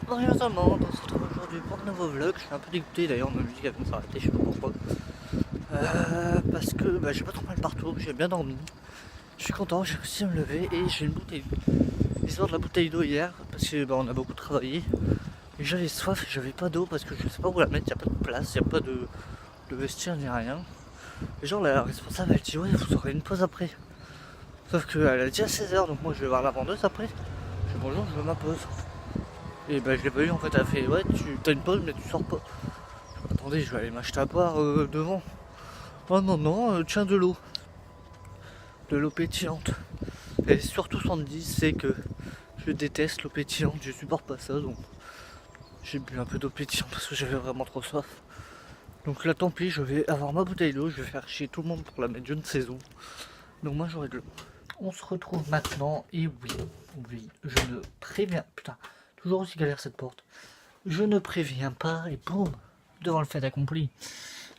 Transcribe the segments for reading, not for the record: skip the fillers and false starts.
Bonjour tout le monde, on se retrouve aujourd'hui pour un nouveau vlog. Je suis un peu dégoûté d'ailleurs, ma musique elle vient de s'arrêter, je sais pas pourquoi. Parce que j'ai pas trop mal partout, j'ai bien dormi. Je suis content, j'ai réussi à me lever et j'ai une bouteille d'eau. L'histoire de la bouteille d'eau hier, parce que on a beaucoup travaillé. Et j'avais soif et j'avais pas d'eau parce que je sais pas où la mettre, y a pas de place, y a pas de vestiaire ni rien. Et genre la responsable elle dit ouais vous aurez une pause après. Sauf qu'elle a dit à 16h donc moi je vais voir la vendeuse après. Je dis bonjour je veux ma pause. Et je l'ai pas eu en fait, elle a fait ouais tu as une pause mais tu sors pas. Attendez, je vais aller m'acheter à boire devant. Oh non, non, tiens de l'eau. De l'eau pétillante. Et surtout 70, c'est que je déteste l'eau pétillante, je supporte pas ça. Donc j'ai bu un peu d'eau pétillante parce que j'avais vraiment trop soif. Donc là, tant pis, je vais avoir ma bouteille d'eau, je vais faire chier tout le monde pour la mettre d'une saison. Donc moi, j'aurai de l'eau. On se retrouve maintenant, et oui, je ne préviens. Putain, toujours aussi galère cette porte. Je ne préviens pas, et boum, devant le fait accompli.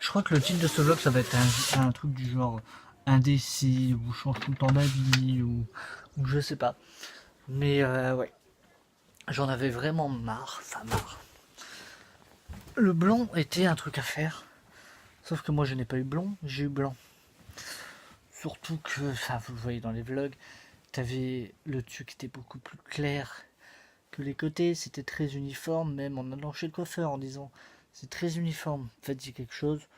Je crois que le titre de ce vlog ça va être un truc du genre indécis ou change tout le temps d'avis ou je sais pas. Mais ouais, j'en avais vraiment marre, enfin marre. Le blond était un truc à faire, sauf que moi je n'ai pas eu blond, j'ai eu blanc. Surtout que, enfin vous le voyez dans les vlogs, t'avais le dessus qui était beaucoup plus clair que les côtés, c'était très uniforme, même en allant chez le coiffeur en disant c'est très uniforme, faites-y quelque chose.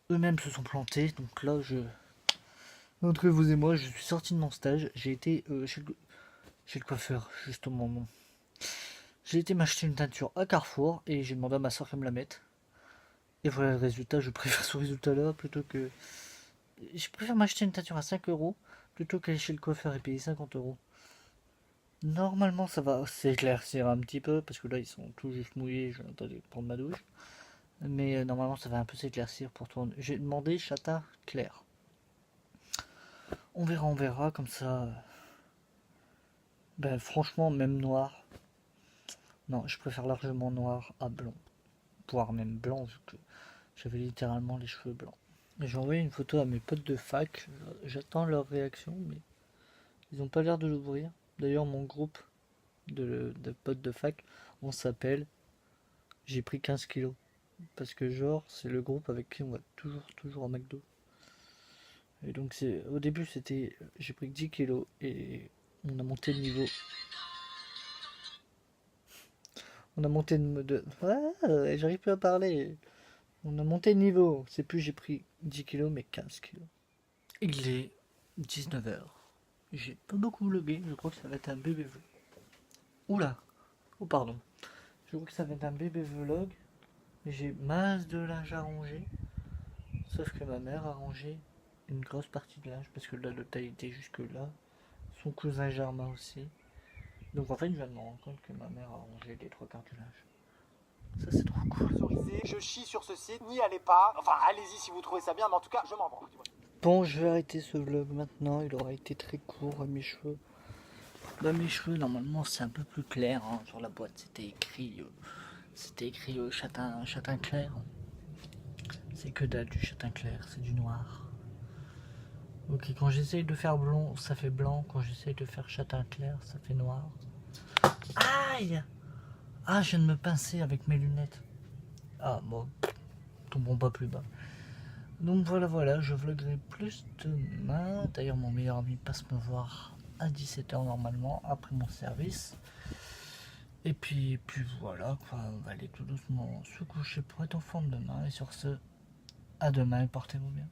Eux-mêmes se sont plantés, donc là entre vous et moi, je suis sorti de mon stage, j'ai été chez le coiffeur, juste au moment. J'ai été m'acheter une teinture à Carrefour et j'ai demandé à ma soeur qu'elle me la mette. Et voilà le résultat, je préfère ce résultat-là plutôt que... Je préfère m'acheter une teinture à 5 € plutôt qu'aller chez le coiffeur et payer 50 €. Normalement, ça va s'éclaircir un petit peu parce que là, ils sont tout juste mouillés, je vais attendre prendre ma douche. Mais normalement, ça va un peu s'éclaircir pour tourner. J'ai demandé châtain clair. On verra, comme ça... franchement, même noir. Non, je préfère largement noir à blanc. Voire même blanc, vu que j'avais littéralement les cheveux blancs. J'ai envoyé une photo à mes potes de fac. J'attends leur réaction, mais ils n'ont pas l'air de l'ouvrir. D'ailleurs, mon groupe de potes de fac, on s'appelle J'ai pris 15 kilos. Parce que genre, c'est le groupe avec qui on va toujours au McDo. Et donc, au début, c'était j'ai pris 10 kilos et on a monté le niveau. On a monté de... Ouais, j'arrive plus à parler. On a monté de niveau. C'est plus j'ai pris 10 kilos mais 15 kilos. Il est 19h. J'ai pas beaucoup vlogué. Je crois que ça va être un bébé vlog. Oula. Oh pardon. Je crois que ça va être un bébé vlog. J'ai masse de linge à ranger. Sauf que ma mère a rangé une grosse partie de linge. Parce que là le taille était jusque là. Son cousin Germain aussi. Donc en fait je viens de me rendre compte que ma mère a rangé les 3 quarts du linge. Ça c'est trop cool. Je chie sur ce site, n'y allez pas. Enfin, allez-y si vous trouvez ça bien, mais en tout cas, je m'en branle. Bon, je vais arrêter ce vlog maintenant. Il aura été très court à mes cheveux. Mes cheveux, normalement, c'est un peu plus clair. Hein. Sur la boîte, c'était écrit châtain clair. C'est que dalle du châtain clair, c'est du noir. Ok, quand j'essaye de faire blond, ça fait blanc. Quand j'essaye de faire châtain clair, ça fait noir. Aïe! Ah, je viens de me pincer avec mes lunettes. Ah, bon, tombons pas plus bas. Donc voilà, je vloguerai plus demain. D'ailleurs, mon meilleur ami passe me voir à 17h normalement, après mon service. Et puis voilà, quoi, on va aller tout doucement se coucher pour être en forme demain. Et sur ce, à demain et portez-vous bien.